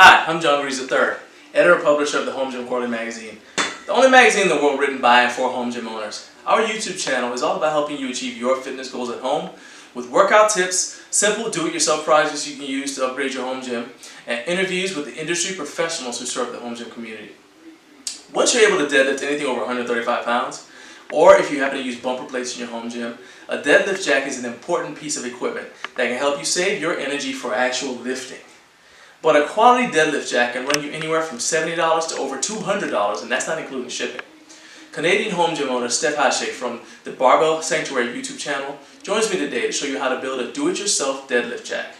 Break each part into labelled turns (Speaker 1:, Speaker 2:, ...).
Speaker 1: Hi, I'm John Greaves III, editor and publisher of the Home Gym Quarterly magazine, the only magazine in the world written by and for home gym owners. Our YouTube channel is all about helping you achieve your fitness goals at home with workout tips, simple do-it-yourself projects you can use to upgrade your home gym, and interviews with the industry professionals who serve the home gym community. Once you're able to deadlift anything over 135 pounds, or if you happen to use bumper plates in your home gym, a Deadlift Jack is an important piece of equipment that can help you save your energy for actual lifting. But a quality Deadlift Jack can run you anywhere from $70 to over $200, and that's not including shipping. Canadian home gym owner Steph Hache from the Barbell Sanctuary YouTube channel joins me today to show you how to build a do-it-yourself Deadlift Jack.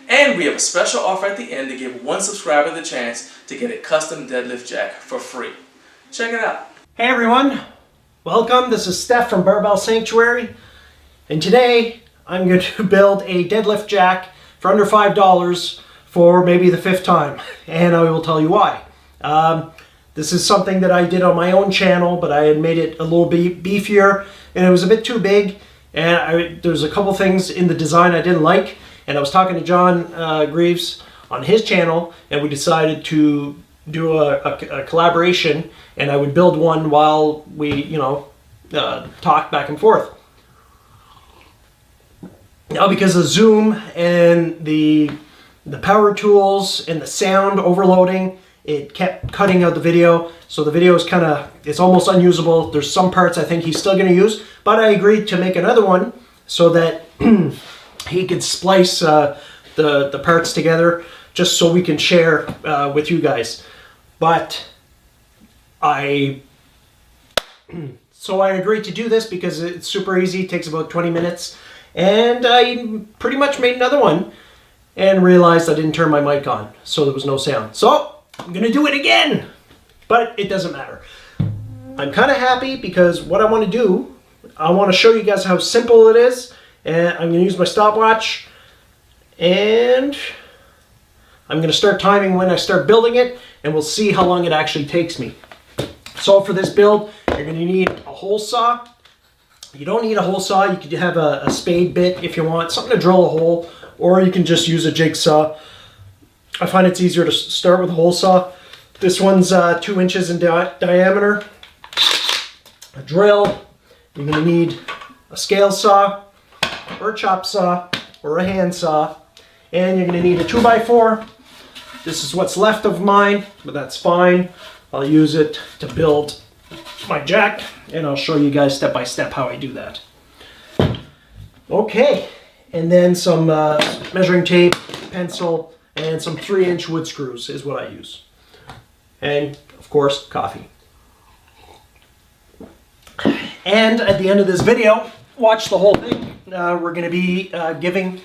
Speaker 1: And we have a special offer at the end to give one subscriber the chance to get a custom Deadlift Jack for free. Check it out.
Speaker 2: Hey everyone, welcome. This is Steph from Barbell Sanctuary, and today I'm going to build a Deadlift Jack for under $5 for maybe the 5th time, and I will tell you why. This is something that I did on my own channel, but I had made it a little bit beefier, and it was a bit too big, and there's a couple things in the design I didn't like, and I was talking to John Greaves on his channel, and we decided to do a collaboration, and I would build one while we, talk back and forth. Now, because of Zoom and the power tools and the sound overloading, it kept cutting out the video, so the video is it's almost unusable. There's some parts I think he's still going to use, but I agreed to make another one so that he could splice the parts together, just so we can share with you guys. But I agreed to do this because it's super easy. It takes about 20 minutes, and I pretty much made another one and realized I didn't turn my mic on, so there was no sound. So I'm gonna do it again, but it doesn't matter. I'm kind of happy because what I want to do, I want to show you guys how simple it is, and I'm gonna use my stopwatch, and I'm gonna start timing when I start building it, and we'll see how long it actually takes me. So for this build, you're gonna need a hole saw. You don't need a hole saw. You could have a spade bit if you want, something to drill a hole, or you can just use a jigsaw. I find it's easier to start with a hole saw. This one's 2 inches in diameter. A drill. You're going to need a scale saw, or a chop saw, or a hand saw. And you're going to need a 2x4. This is what's left of mine, but that's fine. I'll use it to build my jack, and I'll show you guys step by step how I do that. Okay. And then some measuring tape, pencil, and some 3-inch wood screws is what I use. And, of course, coffee. And at the end of this video, watch the whole thing. We're going to be giving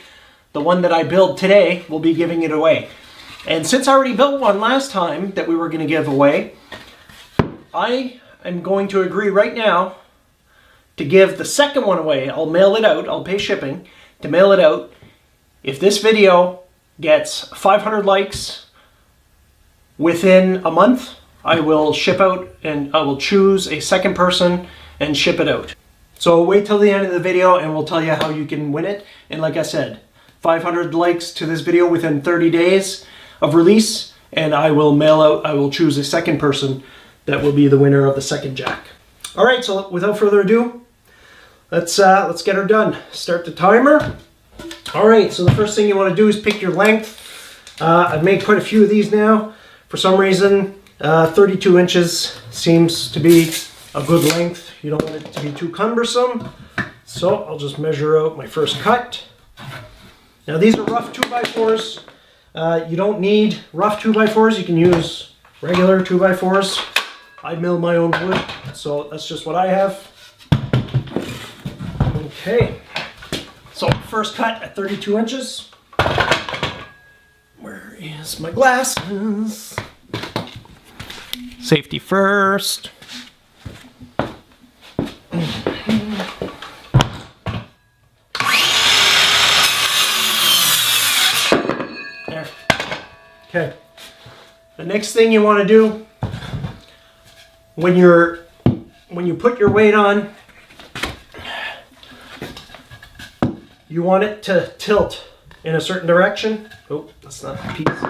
Speaker 2: the one that I built today, we'll be giving it away. And since I already built one last time that we were going to give away, I am going to agree right now to give the second one away. I'll mail it out, I'll pay shipping to mail it out. If this video gets 500 likes within a month, I will ship out, and I will choose a second person and ship it out. So wait till the end of the video and we'll tell you how you can win it. And like I said, 500 likes to this video within 30 days of release, and I will choose a second person that will be the winner of the second jack. All right, so without further ado, let's get her done. Start the timer. All right, so the first thing you want to do is pick your length. I've made quite a few of these now. For some reason, 32 inches seems to be a good length. You don't want it to be too cumbersome. So I'll just measure out my first cut. Now these are rough 2x4s. You don't need rough 2x4s. You can use regular 2x4s. I mill my own wood, so that's just what I have. Okay, so first cut at 32 inches. Where is my glasses? Safety first. There. Okay. The next thing you want to do when you put your weight on, you want it to tilt in a certain direction. Oh, that's not the piece.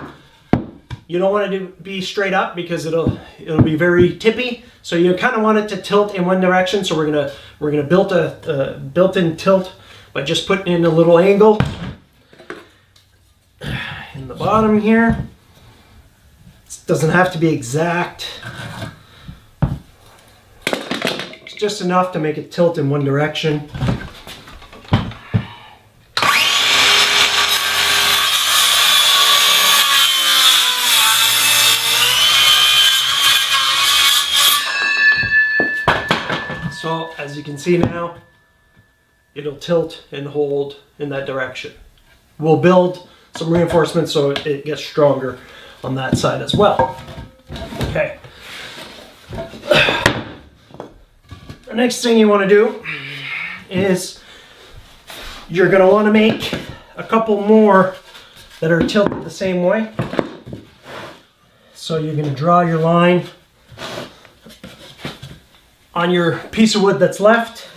Speaker 2: You don't want it to be straight up because it'll be very tippy. So you kind of want it to tilt in one direction. So we're gonna build a built-in tilt by just putting in a little angle in the bottom here. It doesn't have to be exact. It's just enough to make it tilt in one direction. So as you can see now, it'll tilt and hold in that direction. We'll build some reinforcements so it gets stronger on that side as well. Okay. The next thing you want to do is you're going to want to make a couple more that are tilted the same way. So you're going to draw your line on your piece of wood that's left.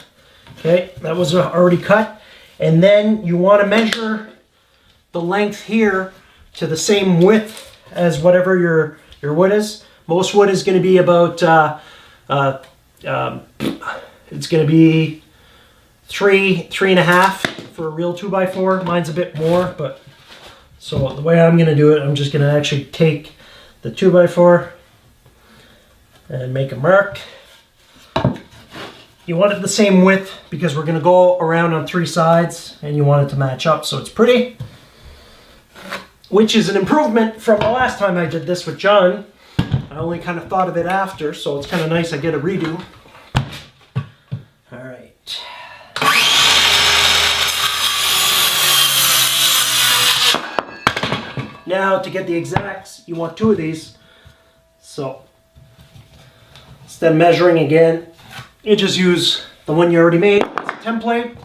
Speaker 2: Okay, that was already cut. And then you want to measure the length here to the same width as whatever your wood is. Most wood is going to be about it's going to be 3.5 for a real 2x4. Mine's a bit more, but so the way I'm going to do it, I'm just going to actually take the 2x4 and make a mark. You want it the same width because we're going to go around on 3 sides and you want it to match up so it's pretty. Which is an improvement from the last time I did this with John. I only kind of thought of it after, so it's kind of nice I get a redo. Alright. Now to get the exacts, you want 2 of these. So instead of measuring again, you just use the one you already made. It's a template.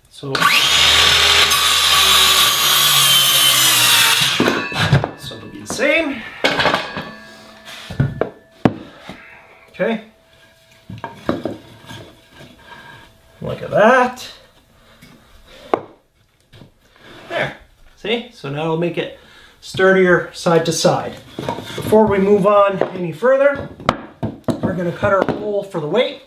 Speaker 2: So it'll be the same. Okay. Look at that. There. See? So now we'll make it sturdier side to side. Before we move on any further, we're going to cut our hole for the weight.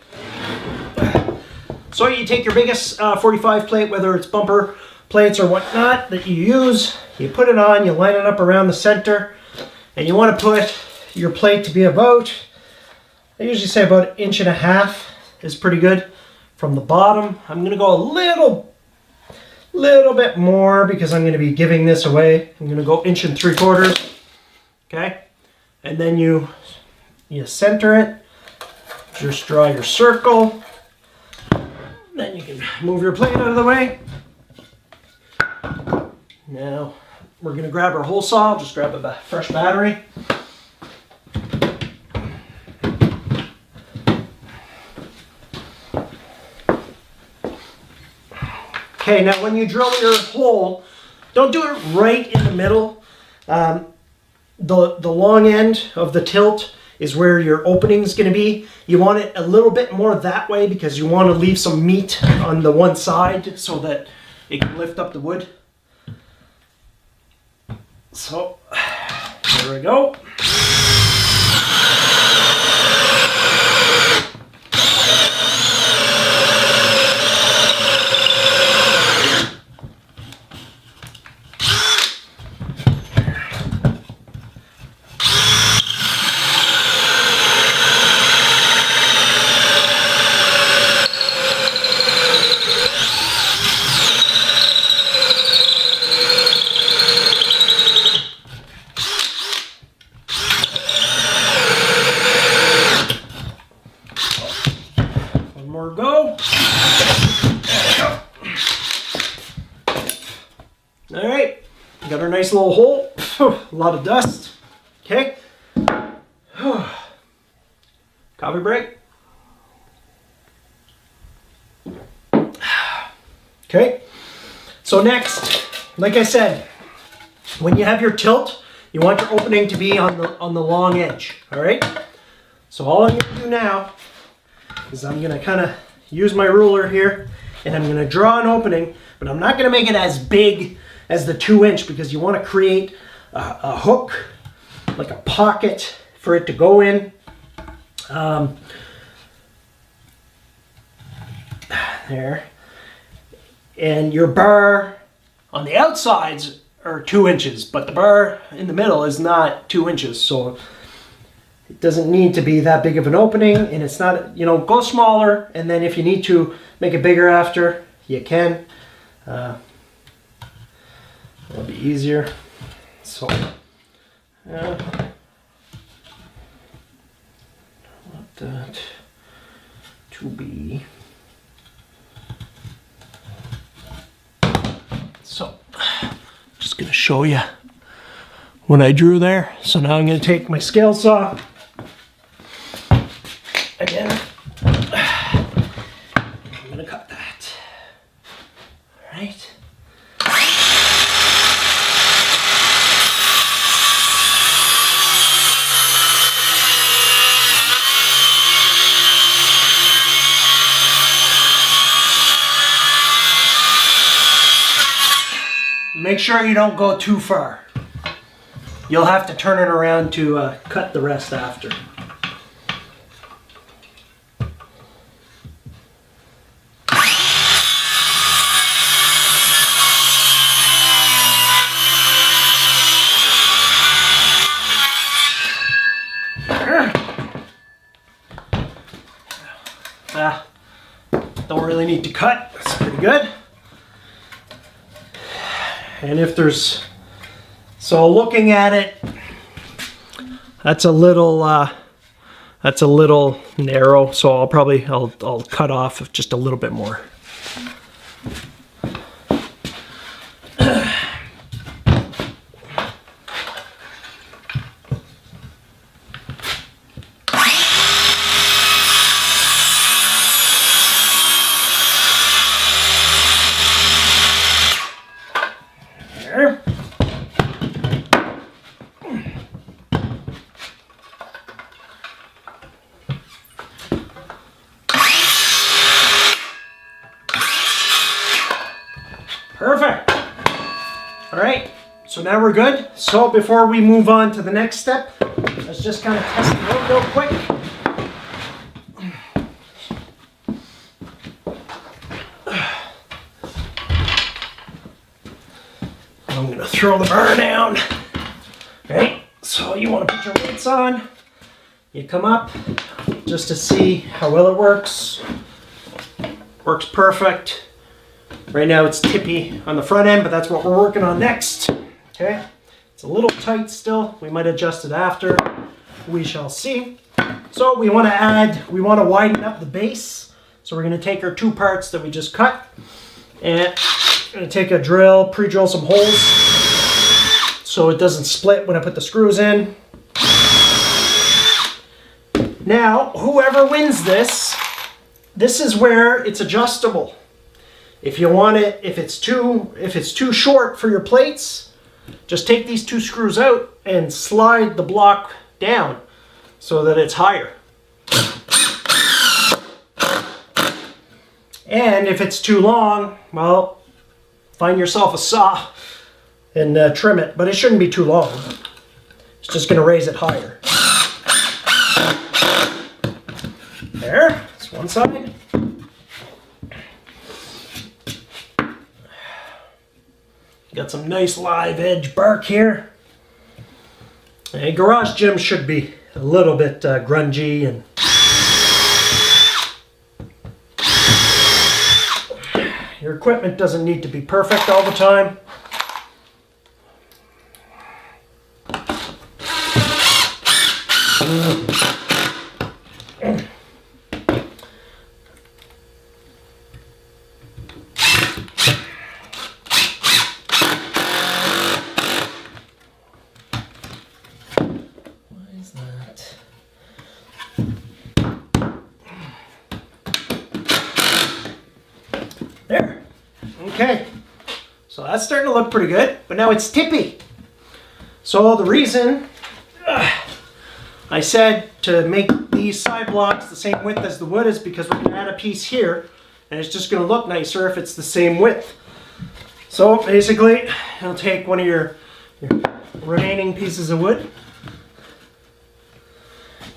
Speaker 2: So you take your biggest 45 plate, whether it's bumper plates or whatnot that you use, you put it on, you line it up around the center, and you want to put your plate to be about, I usually say about 1.5 inches is pretty good. From the bottom, I'm going to go a little bit more because I'm going to be giving this away. I'm going to go 1.75 inches. Okay, and then you center it. Just draw your circle. Then you can move your plate out of the way. Now we're going to grab our hole saw. Just grab a fresh battery. Okay, now when you drill your hole, don't do it right in the middle. The long end of the tilt is where your opening is going to be. You want it a little bit more that way because you want to leave some meat on the one side so that it can lift up the wood. So, there we go. Go. All right, got our nice little hole. A lot of dust. Okay. Coffee break. Okay. So next, like I said, when you have your tilt, you want your opening to be on the long edge. All right. So all I'm going to do now is I'm going to kind of use my ruler here and I'm going to draw an opening, but I'm not going to make it as big as the 2 inch because you want to create a hook, like a pocket for it to go in. There. And your bar on the outsides are 2 inches, but the bar in the middle is not 2 inches, so it doesn't need to be that big of an opening, and it's not, you know, go smaller, and then if you need to make it bigger after, you can. It'll be easier. So, want that to be. So, just gonna show you what I drew there. So now I'm gonna take my scale saw again. I'm gonna cut that. All right. Make sure you don't go too far. You'll have to turn it around to cut the rest after. Don't really need to cut. That's pretty good. And if there's, so looking at it, that's a little narrow. So I'll cut off just a little bit more. Perfect. All right, so now we're good. So before we move on to the next step, let's just kind of test it out real quick. I'm gonna throw the bar down. All right, so you wanna put your weights on. You come up just to see how well it works. Works perfect. Right now it's tippy on the front end, but that's what we're working on next. Okay, it's a little tight still. We might adjust it after. We shall see. So we want to widen up the base. So we're going to take our 2 parts that we just cut, and I'm going to take a drill, pre-drill some holes so it doesn't split when I put the screws in. Now, whoever wins this is where it's adjustable. If you want it, if it's too short for your plates, just take these 2 screws out and slide the block down so that it's higher. And if it's too long, well, find yourself a saw and trim it, but it shouldn't be too long. It's just going to raise it higher. There, that's one side. Got some nice live edge bark here. A garage gym should be a little bit grungy and your equipment doesn't need to be perfect all the time. There. Okay. So that's starting to look pretty good, but now it's tippy. So the reason I said to make these side blocks the same width as the wood is because we're going to add a piece here, and it's just going to look nicer if it's the same width. So basically, you'll take one of your remaining pieces of wood.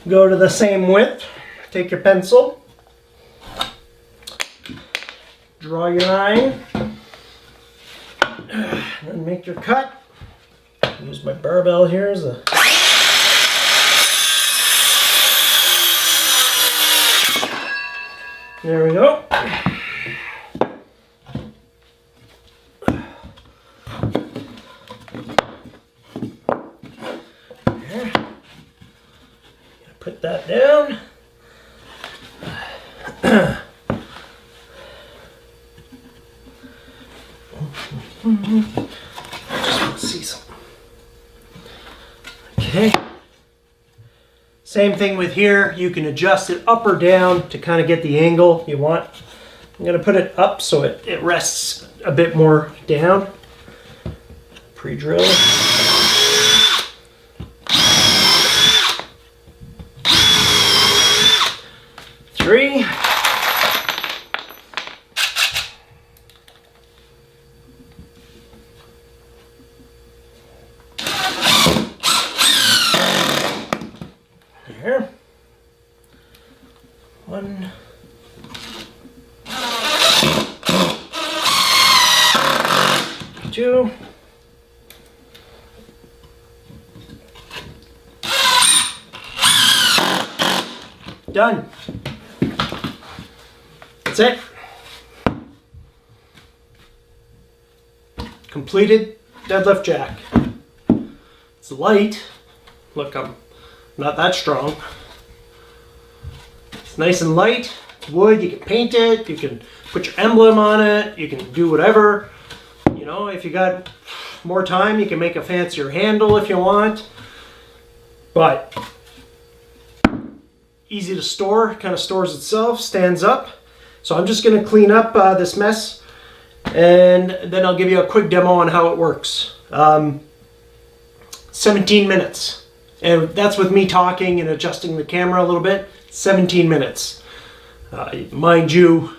Speaker 2: Go to the same width. Take your pencil. Draw your line. And make your cut. Use my barbell here as a... There we go. There. Put that down. Just want to see something. Okay. Same thing with here. You can adjust it up or down to kind of get the angle you want. I'm going to put it up so it rests a bit more down. Pre-drill. Three. There. One. Two. Done. That's it. Completed deadlift jack. It's light. Look, I'm not that strong. It's nice and light. It's wood. You can paint it. You can put your emblem on it. You can do whatever. You know, if you got more time, you can make a fancier handle if you want. But easy to store. Kind of stores itself. Stands up. So I'm just going to clean up this mess, and then I'll give you a quick demo on how it works. 17 minutes. And that's with me talking and adjusting the camera a little bit. 17 minutes. Mind you,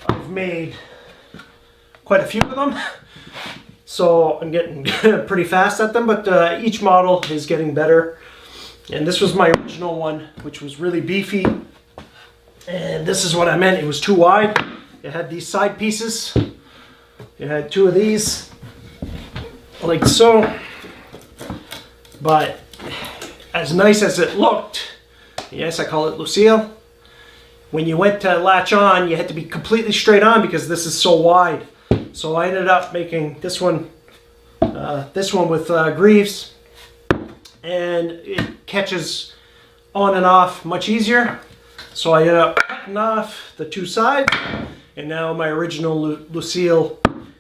Speaker 2: I've made quite a few of them. So I'm getting pretty fast at them, but each model is getting better. And this was my original one, which was really beefy. And this is what I meant. It was too wide. It had these side pieces. It had two of these, like so. But as nice as it looked, yes, I call it Lucille. When you went to latch on, you had to be completely straight on because this is so wide. So I ended up making this one with greaves, and it catches on and off much easier. So I ended up cutting off the two sides, and now my original Lucille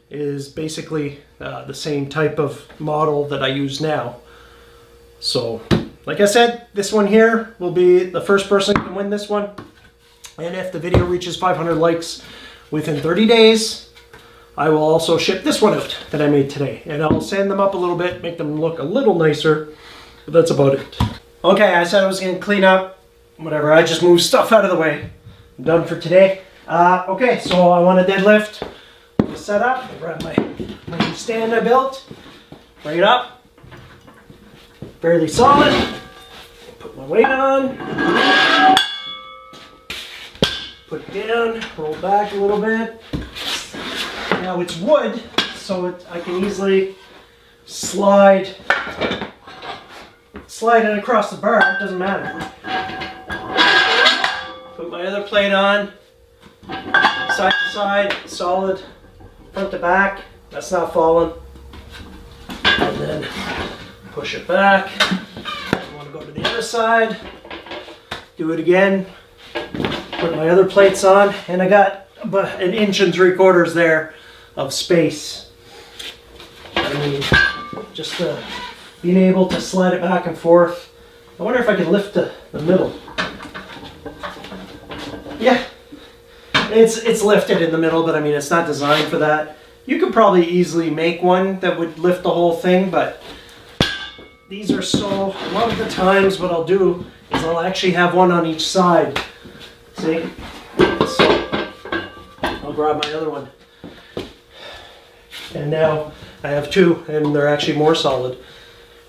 Speaker 2: is basically the same type of model that I use now. So, like I said, this one here will be the first person who can win this one. And if the video reaches 500 likes within 30 days, I will also ship this one out that I made today. And I'll sand them up a little bit, make them look a little nicer, but that's about it. Okay, I said I was going to clean up. Whatever, I just moved stuff out of the way. I'm done for today. Okay, so I want to deadlift. Set up, grab my new stand I built. Bring it up. Fairly solid. Put my weight on. Put it down, roll back a little bit. Now it's wood, so I can easily slide it across the bar, it doesn't matter. Put my other plate on, side to side, solid, front to back, that's not falling. And then push it back. I want to go to the other side, do it again, put my other plates on, and I got about 1 3/4 inches there of space. I mean, just being able to slide it back and forth. I wonder if I could lift the middle. Yeah, it's lifted in the middle, but I mean, it's not designed for that. You could probably easily make one that would lift the whole thing, but these are so, a lot of the times what I'll do is I'll actually have one on each side. See? So I'll grab my other one. And now I have two, and they're actually more solid.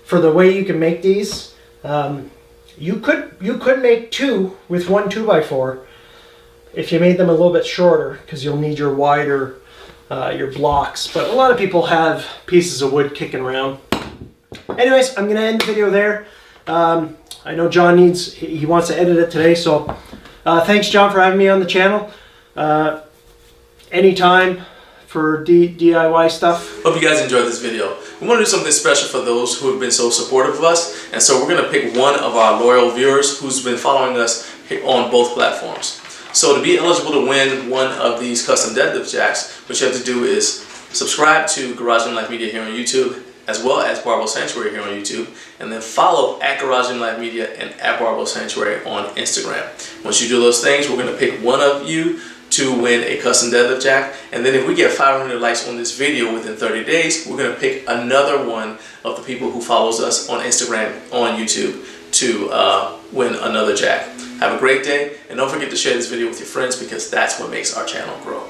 Speaker 2: For the way you can make these, you could make two with one 2x4 if you made them a little bit shorter, because you'll need your wider your blocks. But a lot of people have pieces of wood kicking around. Anyways, I'm gonna end the video there. I know John he wants to edit it today, so thanks John for having me on the channel. Anytime for DIY stuff.
Speaker 1: Hope you guys enjoyed this video. We want to do something special for those who have been so supportive of us, and so we're going to pick one of our loyal viewers who's been following us on both platforms. So to be eligible to win one of these custom deadlift jacks, what you have to do is subscribe to Garage Gym Life Media here on YouTube, as well as Barbell Sanctuary here on YouTube, and then follow at Garage Gym Life Media and at Barbell Sanctuary on Instagram. Once you do those things, we're going to pick one of you to win a custom deadlift jack, and then if we get 500 likes on this video within 30 days, we're going to pick another one of the people who follows us on Instagram, on YouTube, to win another jack. Have a great day, and don't forget to share this video with your friends, because that's what makes our channel grow.